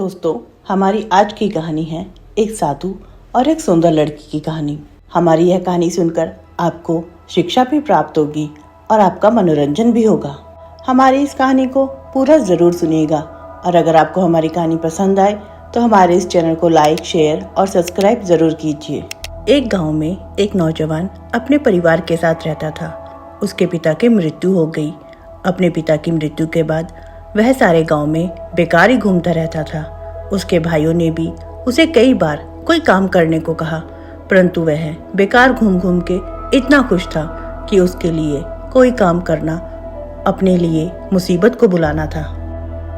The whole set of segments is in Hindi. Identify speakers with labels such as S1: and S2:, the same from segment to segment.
S1: दोस्तों, हमारी आज की कहानी है एक साधु और एक सुंदर लड़की की कहानी। हमारी यह कहानी सुनकर आपको शिक्षा भी प्राप्त होगी और आपका मनोरंजन भी होगा। हमारी इस कहानी को पूरा जरूर सुनिएगा और अगर आपको हमारी कहानी पसंद आए तो हमारे इस चैनल को लाइक, शेयर और सब्सक्राइब जरूर कीजिए। एक गांव में एक नौजवान अपने परिवार के साथ रहता था। उसके पिता की मृत्यु हो गई। अपने पिता की मृत्यु के बाद वह सारे गांव में बेकार ही घूमता रहता था। उसके भाइयों ने भी उसे कई बार कोई काम करने को कहा, परंतु वह बेकार घूम घूम के इतना खुश था कि उसके लिए कोई काम करना अपने लिए मुसीबत को बुलाना था।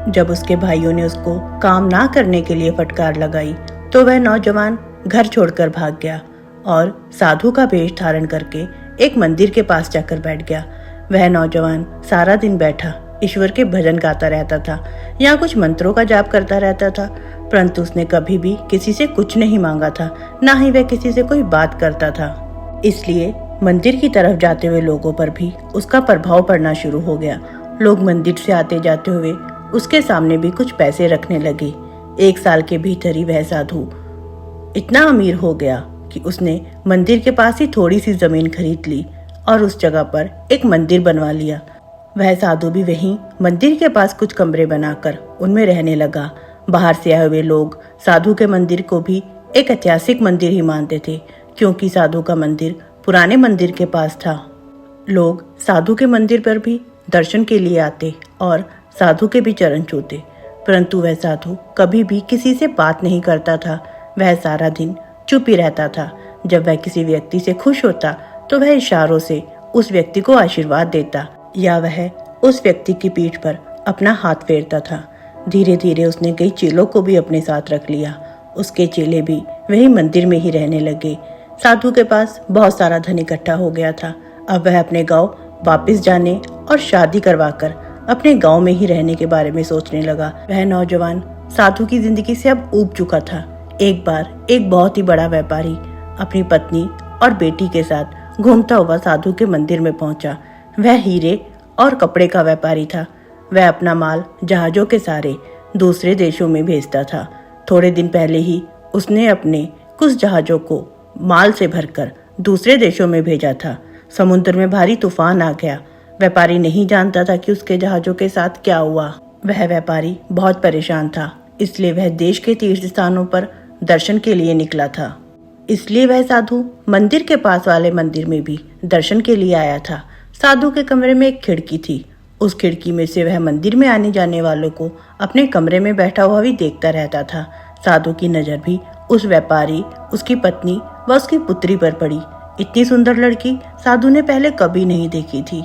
S1: जब उसके भाइयों ने उसको काम ना करने के लिए फटकार लगाई तो वह नौजवान घर छोड़कर भाग गया और साधु का वेश धारण करके एक मंदिर के पास जाकर बैठ गया। वह नौजवान सारा दिन बैठा ईश्वर के भजन गाता रहता था या कुछ मंत्रों का जाप करता रहता था, परंतु उसने कभी भी किसी से कुछ नहीं मांगा था, ना ही वह किसी से कोई बात करता था। इसलिए मंदिर की तरफ जाते हुए लोगों पर भी उसका प्रभाव पड़ना शुरू हो गया। लोग मंदिर से आते जाते हुए उसके सामने भी कुछ पैसे रखने लगे। 1 साल के भीतर ही वह साधु इतना अमीर हो गया कि उसने मंदिर के पास ही थोड़ी सी जमीन खरीद ली और उस जगह पर एक मंदिर बनवा लिया। वह साधु भी वहीं मंदिर के पास कुछ कमरे बनाकर उनमें रहने लगा। बाहर से आए हुए लोग साधु के मंदिर को भी एक ऐतिहासिक मंदिर ही मानते थे, क्योंकि साधु का मंदिर पुराने मंदिर के पास था। लोग साधु के मंदिर पर भी दर्शन के लिए आते और साधु के भी चरण छूते, परंतु वह साधु कभी भी किसी से बात नहीं करता था। वह सारा दिन चुप ही रहता था। जब वह किसी व्यक्ति से खुश होता तो वह इशारों से उस व्यक्ति को आशीर्वाद देता या वह उस व्यक्ति की पीठ पर अपना हाथ फेरता था। धीरे धीरे उसने कई चेलों को भी अपने साथ रख लिया। उसके चेले भी वही मंदिर में ही रहने लगे। साधु के पास बहुत सारा धन इकट्ठा हो गया था। अब वह अपने गांव वापस जाने और शादी करवाकर अपने गांव में ही रहने के बारे में सोचने लगा। वह नौजवान साधु की जिंदगी से अब ऊब चुका था। एक बार एक बहुत ही बड़ा व्यापारी अपनी पत्नी और बेटी के साथ घूमता हुआ साधु के मंदिर में पहुंचा। वह हीरे और कपड़े का व्यापारी था। वह अपना माल जहाजों के सहारे दूसरे देशों में भेजता था। थोड़े दिन पहले ही उसने अपने कुछ जहाजों को माल से भरकर दूसरे देशों में भेजा था। समुद्र में भारी तूफान आ गया। व्यापारी नहीं जानता था कि उसके जहाजों के साथ क्या हुआ। वह व्यापारी बहुत परेशान था, इसलिए वह देश के तीर्थ स्थानों पर दर्शन के लिए निकला था। इसलिए वह साधु मंदिर के पास वाले मंदिर में भी दर्शन के लिए आया था। साधु के कमरे में एक खिड़की थी। उस खिड़की में से वह मंदिर में आने जाने वालों को अपने कमरे में बैठा हुआ भी देखता रहता था। साधु की नजर भी उस व्यापारी, उसकी पत्नी व उसकी पुत्री पर पड़ी। इतनी सुंदर लड़की साधु ने पहले कभी नहीं देखी थी।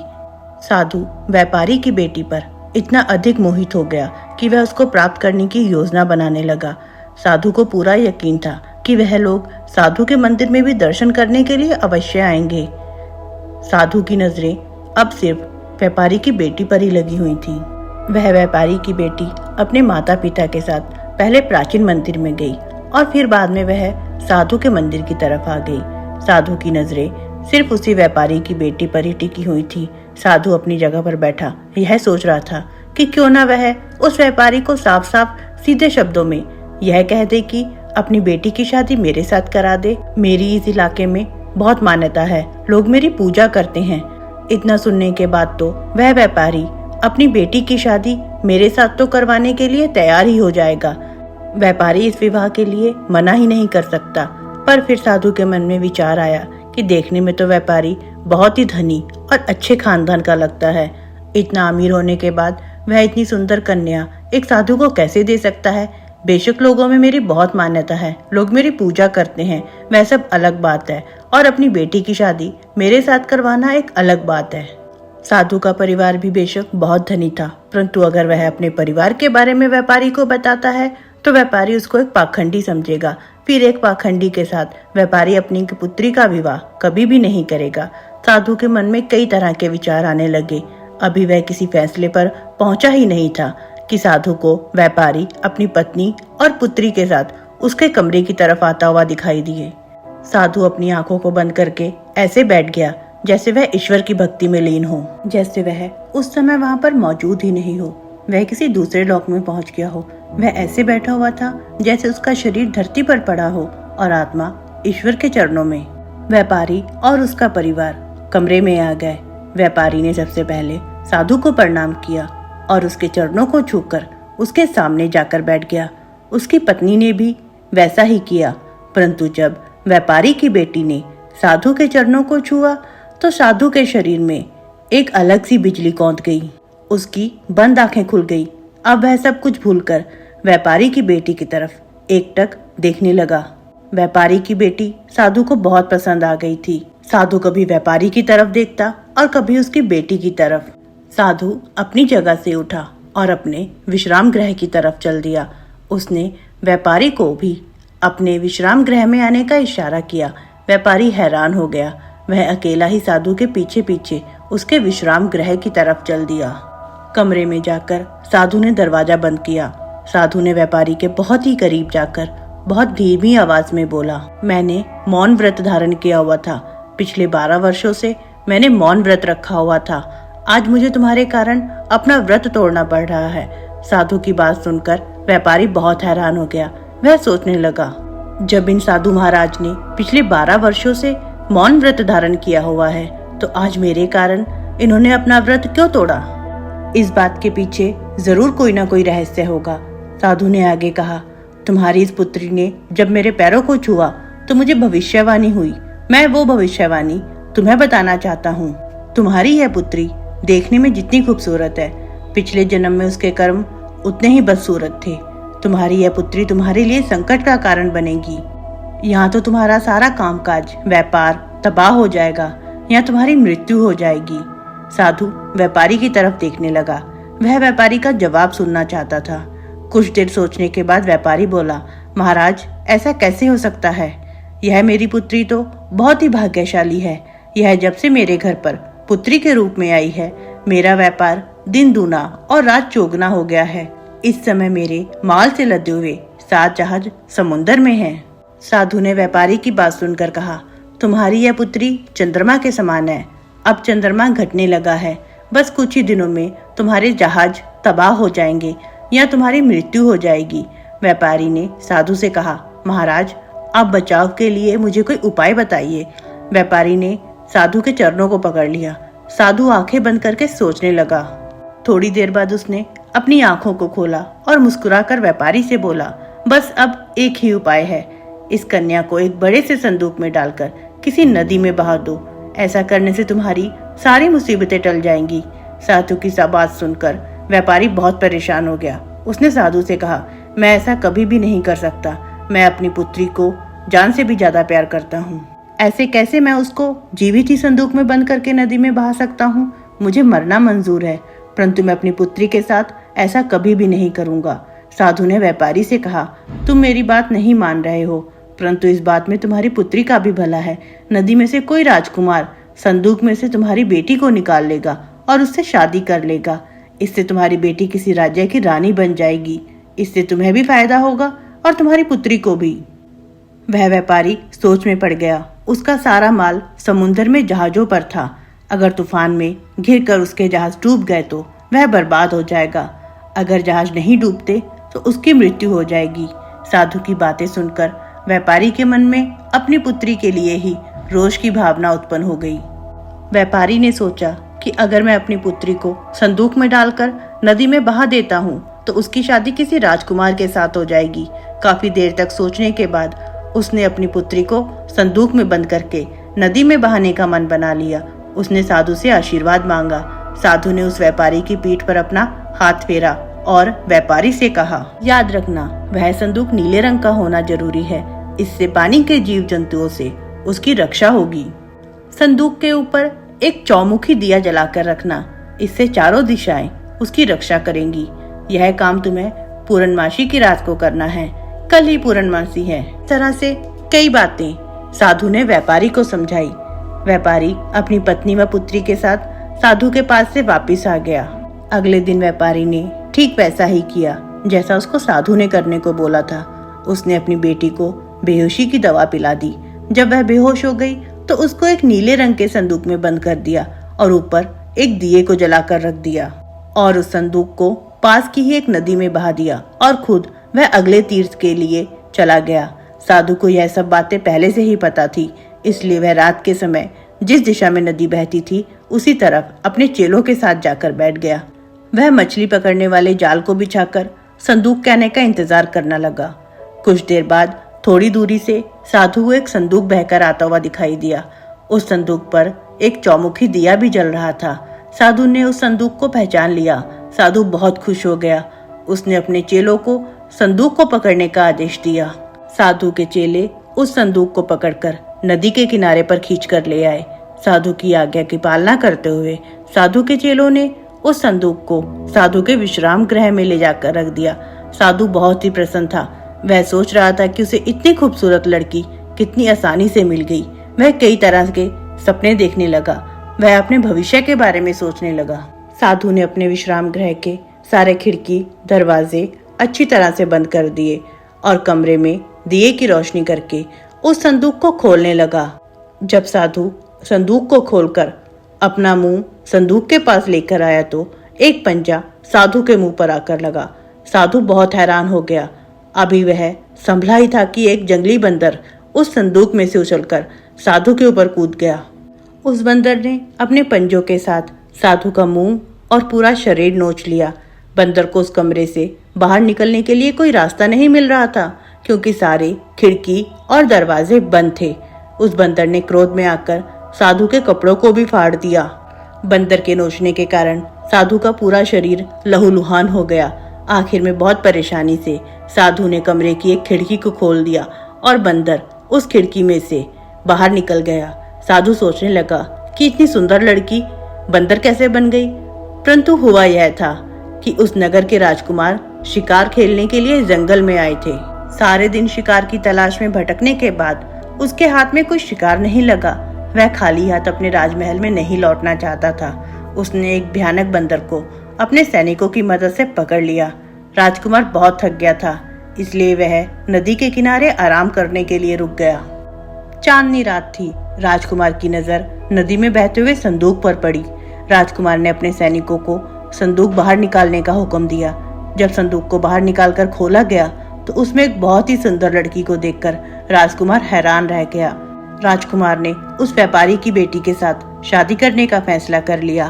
S1: साधु व्यापारी की बेटी पर इतना अधिक मोहित हो गया कि वह उसको प्राप्त करने की योजना बनाने लगा। साधु को पूरा यकीन था कि वह लोग साधु के मंदिर में भी दर्शन करने के लिए अवश्य आएंगे। साधु की नजरें अब सिर्फ व्यापारी की बेटी पर ही लगी हुई थी। वह व्यापारी की बेटी अपने माता पिता के साथ पहले प्राचीन मंदिर में गई और फिर बाद में वह साधु के मंदिर की तरफ आ गई। साधु की नजरें सिर्फ उसी व्यापारी की बेटी पर ही टिकी हुई थी। साधु अपनी जगह पर बैठा यह सोच रहा था कि क्यों ना वह उस व्यापारी को साफ साफ सीधे शब्दों में यह कह दे कि अपनी बेटी की शादी मेरे साथ करा दे। मेरी इस इलाके में बहुत मान्यता है, लोग मेरी पूजा करते हैं। इतना सुनने के बाद तो वह व्यापारी अपनी बेटी की शादी मेरे साथ तो करवाने के लिए तैयार ही हो जाएगा। व्यापारी इस विवाह के लिए मना ही नहीं कर सकता। पर फिर साधु के मन में विचार आया कि देखने में तो व्यापारी बहुत ही धनी और अच्छे खानदान का लगता है। इतना अमीर होने के बाद वह इतनी सुंदर कन्या एक साधु को कैसे दे सकता है। बेशक लोगों में मेरी बहुत मान्यता है, लोग मेरी पूजा करते हैं, वह सब अलग बात है, और अपनी बेटी की शादी मेरे साथ करवाना एक अलग बात है। साधु का परिवार भी बेशक बहुत धनी था, परंतु अगर वह अपने परिवार के बारे में व्यापारी को बताता है तो व्यापारी उसको एक पाखंडी समझेगा। फिर एक पाखंडी के साथ व्यापारी अपनी पुत्री का विवाह कभी भी नहीं करेगा। साधु के मन में कई तरह के विचार आने लगे। अभी वह किसी फैसले पर पहुंचा ही नहीं था कि साधु को व्यापारी अपनी पत्नी और पुत्री के साथ उसके कमरे की तरफ आता हुआ दिखाई दिए। साधु अपनी आंखों को बंद करके ऐसे बैठ गया जैसे वह ईश्वर की भक्ति में लीन हो, जैसे वह उस समय वहां पर मौजूद ही नहीं हो, वह किसी दूसरे लोक में पहुंच गया हो। वह ऐसे बैठा हुआ था जैसे उसका शरीर धरती पर पड़ा हो और आत्मा ईश्वर के चरणों में। व्यापारी और उसका परिवार कमरे में आ गए। व्यापारी ने सबसे पहले साधु को प्रणाम किया और उसके चरणों को छूकर उसके सामने जाकर बैठ गया। उसकी पत्नी ने भी वैसा ही किया, परंतु जब व्यापारी की बेटी ने साधु के चरणों को छुआ तो साधु के शरीर में एक अलग सी बिजली कौंध गई। उसकी बंद आंखें खुल गई। अब वह सब कुछ भूलकर व्यापारी की बेटी की तरफ एकटक देखने लगा। व्यापारी की बेटी साधु को बहुत पसंद आ गई थी। साधु कभी व्यापारी की तरफ देखता और कभी उसकी बेटी की तरफ। साधु अपनी जगह से उठा और अपने विश्राम गृह की तरफ चल दिया। उसने व्यापारी को भी अपने विश्राम गृह में आने का इशारा किया। व्यापारी हैरान हो गया। वह अकेला ही साधु के पीछे पीछे उसके विश्राम गृह की तरफ चल दिया। कमरे में जाकर साधु ने दरवाजा बंद किया। साधु ने व्यापारी के बहुत ही करीब जाकर बहुत धीमी आवाज में बोला, मैंने मौन व्रत धारण किया हुआ था। पिछले 12 वर्षों से मैंने मौन व्रत रखा हुआ था। आज मुझे तुम्हारे कारण अपना व्रत तोड़ना पड़ रहा है। साधु की बात सुनकर व्यापारी बहुत हैरान हो गया। वह सोचने लगा, जब इन साधु महाराज ने पिछले 12 वर्षों से मौन व्रत धारण किया हुआ है तो आज मेरे कारण इन्होंने अपना व्रत क्यों तोड़ा? इस बात के पीछे जरूर कोई ना कोई रहस्य होगा। साधु ने आगे कहा, तुम्हारी इस पुत्री ने जब मेरे पैरों को छुआ तो मुझे भविष्यवाणी हुई। मैं वो भविष्यवाणी तुम्हें बताना चाहता हूँ। तुम्हारी यह पुत्री देखने में जितनी खूबसूरत है, पिछले जन्म में उसके कर्म उतने ही बदसूरत थे। तुम्हारी यह पुत्री तुम्हारे लिए संकट का कारण बनेगी। यहाँ तो तुम्हारा सारा कामकाज व्यापार तबाह हो जाएगा, यहाँ तुम्हारी मृत्यु हो जाएगी। साधु व्यापारी की तरफ देखने लगा। वह व्यापारी का जवाब सुनना चाहता था। कुछ देर सोचने के बाद व्यापारी बोला, महाराज ऐसा कैसे हो सकता है? यह मेरी पुत्री तो बहुत ही भाग्यशाली है। यह जब से मेरे घर पर पुत्री के रूप में आई है, मेरा व्यापार दिन दूना और रात चौगुना हो गया है। इस समय मेरे माल से लदे हुए 7 जहाज समुंदर में हैं। साधु ने व्यापारी की बात सुनकर कहा, तुम्हारी यह पुत्री चंद्रमा के समान है। अब चंद्रमा घटने लगा है। बस कुछ ही दिनों में तुम्हारे जहाज तबाह हो जाएंगे या तुम्हारी मृत्यु हो जाएगी। व्यापारी ने साधु से कहा, महाराज आप बचाव के लिए मुझे कोई उपाय बताइए। व्यापारी ने साधु के चरणों को पकड़ लिया। साधु आंखें बंद करके सोचने लगा। थोड़ी देर बाद उसने अपनी आंखों को खोला और मुस्कुराकर व्यापारी से बोला, बस अब एक ही उपाय है। इस कन्या को एक बड़े से संदूक में डालकर किसी नदी में बहा दो। ऐसा करने से तुम्हारी सारी मुसीबतें टल जाएंगी। साधु की सब बात सुनकर व्यापारी बहुत परेशान हो गया। उसने साधु से कहा, मैं ऐसा कभी भी नहीं कर सकता। मैं अपनी पुत्री को जान से भी ज्यादा प्यार करता हूँ। ऐसे कैसे मैं उसको जीवित ही संदूक में बंद करके नदी में बहा सकता हूँ? मुझे मरना मंजूर है, परंतु मैं अपनी पुत्री के साथ ऐसा कभी भी नहीं करूँगा। साधु ने व्यापारी से कहा, तुम मेरी बात नहीं मान रहे हो, परंतु इस बात में तुम्हारी पुत्री का भी भला है। नदी में से कोई राजकुमार संदूक में से तुम्हारी बेटी को निकाल लेगा और उससे शादी कर लेगा। इससे तुम्हारी बेटी किसी राज्य की रानी बन जाएगी। इससे तुम्हें भी फायदा होगा और तुम्हारी पुत्री को भी। वह व्यापारी सोच में पड़ गया। उसका सारा माल समुद्र में जहाजों पर था। अगर तूफान में घिरकर उसके जहाज डूब गए तो वह बर्बाद हो जाएगा। अगर जहाज नहीं डूबते तो उसकी मृत्यु हो जाएगी। साधु की बातें सुनकर व्यापारी के मन में अपनी पुत्री के लिए ही रोष की भावना उत्पन्न हो गई। व्यापारी ने सोचा कि अगर मैं अपनी पुत्री को संदूक में डालकर नदी में बहा देता हूँ तो उसकी शादी किसी राजकुमार के साथ हो जाएगी। काफी देर तक सोचने के बाद उसने अपनी पुत्री को संदूक में बंद करके नदी में बहाने का मन बना लिया। उसने साधु से आशीर्वाद मांगा। साधु ने उस व्यापारी की पीठ पर अपना हाथ फेरा और व्यापारी से कहा, याद रखना वह संदूक नीले रंग का होना जरूरी है। इससे पानी के जीव जंतुओं से उसकी रक्षा होगी। संदूक के ऊपर एक चौमुखी दिया जलाकर रखना। इससे चारों दिशाएं उसकी रक्षा करेंगी। यह काम तुम्हें पूर्णमासी की रात को करना है। कल ही पूर्णमासी है। इस तरह से कई बातें साधु ने व्यापारी को समझाई। व्यापारी अपनी पत्नी व पुत्री के साथ साधु के पास से वापस आ गया। अगले दिन व्यापारी ने ठीक वैसा ही किया जैसा उसको साधु ने करने को बोला था। उसने अपनी बेटी को बेहोशी की दवा पिला दी। जब वह बेहोश हो गई तो उसको एक नीले रंग के संदूक में बंद कर दिया और ऊपर एक दिए को जलाकर रख दिया और उस संदूक को पास की ही एक नदी में बहा दिया और खुद वह अगले तीर्थ के लिए चला गया। साधु को यह सब बातें पहले से ही पता थी, इसलिए वह रात के समय जिस दिशा में नदी बहती थी उसी तरफ अपने चेलों के साथ जाकर बैठ गया। वह मछली पकड़ने वाले जाल को बिछाकर संदूक के आने का इंतजार करने लगा। कुछ देर बाद थोड़ी दूरी से साधु को एक संदूक बहकर आता हुआ दिखाई दिया। उस संदूक पर एक चौमुखी दिया भी जल रहा था। साधु ने उस संदूक को पहचान लिया। साधु बहुत खुश हो गया। उसने अपने चेलों को संदूक को पकड़ने का आदेश दिया। साधु के चेले उस संदूक को पकड़कर नदी के किनारे पर खींचकर ले आए। साधु की आज्ञा की पालना करते हुए साधु के चेलों ने उस संदूक को साधु के विश्राम गृह में ले जाकर रख दिया। साधु बहुत ही प्रसन्न था। वह सोच रहा था कि उसे इतनी खूबसूरत लड़की कितनी आसानी से मिल गई। वह कई तरह के सपने देखने लगा। वह अपने भविष्य के बारे में सोचने लगा। साधु ने अपने विश्राम गृह के सारे खिड़की दरवाजे अच्छी तरह से बंद कर दिए और कमरे में दिए की रोशनी करके उस संदूक को खोलने लगा। जब साधु संदूक को खोलकर अपना मुंह संदूक के पास लेकर आया तो एक पंजा साधु के मुंह पर आकर लगा। साधु बहुत हैरान हो गया। अभी वह संभला ही था कि एक जंगली बंदर उस संदूक में से उछलकर साधु के ऊपर कूद गया। उस बंदर ने अपने पंजों के साथ साधु का मुंह और पूरा शरीर नोच लिया। बंदर को उस कमरे से बाहर निकलने के लिए कोई रास्ता नहीं मिल रहा था, क्योंकि सारे खिड़की और दरवाजे बंद थे। उस बंदर ने क्रोध में आकर साधु के कपड़ों को भी फाड़ दिया। बंदर के नोचने के कारण साधु का पूरा शरीर लहूलुहान हो गया। आखिर में बहुत परेशानी से साधु ने कमरे की एक खिड़की को खोल दिया और बंदर उस खिड़की में से बाहर निकल गया। साधु सोचने लगा कि इतनी सुंदर लड़की बंदर कैसे बन गई, परंतु हुआ यह था कि उस नगर के राजकुमार शिकार खेलने के लिए जंगल में आए थे। सारे दिन शिकार की तलाश में भटकने के बाद उसके हाथ में कोई शिकार नहीं लगा। वह खाली हाथ अपने राजमहल में नहीं लौटना चाहता था। उसने एक भयानक बंदर को अपने सैनिकों की मदद से पकड़ लिया। राजकुमार बहुत थक गया था, इसलिए वह नदी के किनारे आराम करने के लिए रुक गया। चांदनी रात थी। राजकुमार की नजर नदी में बहते हुए संदूक पर पड़ी। राजकुमार ने अपने सैनिकों को संदूक बाहर निकालने का हुक्म दिया। जब संदूक को बाहर निकालकर खोला गया तो उसमें एक बहुत ही सुंदर लड़की को देखकर राजकुमार हैरान रह गया। राजकुमार ने उस व्यापारी की बेटी के साथ शादी करने का फैसला कर लिया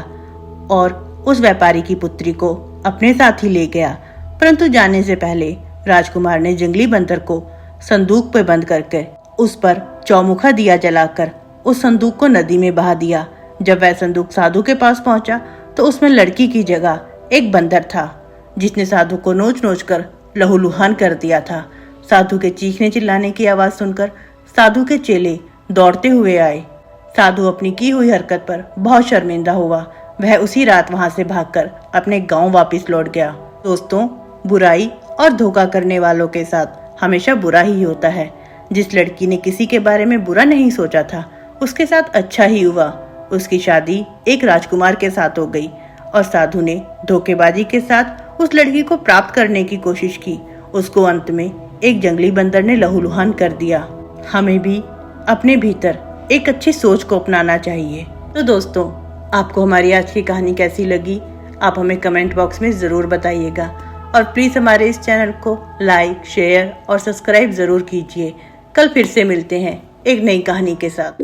S1: और उस व्यापारी की पुत्री को अपने साथ ही ले गया। परंतु जाने से पहले राजकुमार ने जंगली बंदर को संदूक पे बंद करके उस पर चौमुखा दिया जलाकर उस संदूक को नदी में बहा दिया। जब वह संदूक साधु के पास पहुंचा तो उसमें लड़की की जगह एक बंदर था, जिसने साधु को नोच नोच कर लहूलुहान कर दिया था। साधु के चीखने चिल्लाने की आवाज सुनकर साधु के चेले दौड़ते हुए आए। साधु अपनी की हुई हरकत पर बहुत शर्मिंदा हुआ। वह उसी रात वहां से भागकर अपने गांव वापस लौट गया। दोस्तों, बुराई और धोखा करने वालों के साथ हमेशा बुरा ही होता है। जिस लड़की ने किसी के बारे में बुरा नहीं सोचा था, उसके साथ अच्छा ही हुआ। उसकी शादी एक राजकुमार के साथ हो गई और साधु ने धोखेबाजी के साथ उस लड़की को प्राप्त करने की कोशिश की। उसको अंत में एक जंगली बंदर ने लहूलुहान कर दिया। हमें भी अपने भीतर एक अच्छी सोच को अपनाना चाहिए। तो दोस्तों, आपको हमारी आज की कहानी कैसी लगी, आप हमें कमेंट बॉक्स में ज़रूर बताइएगा और प्लीज़ हमारे इस चैनल को लाइक, शेयर और सब्सक्राइब ज़रूर कीजिए। कल फिर से मिलते हैं एक नई कहानी के साथ।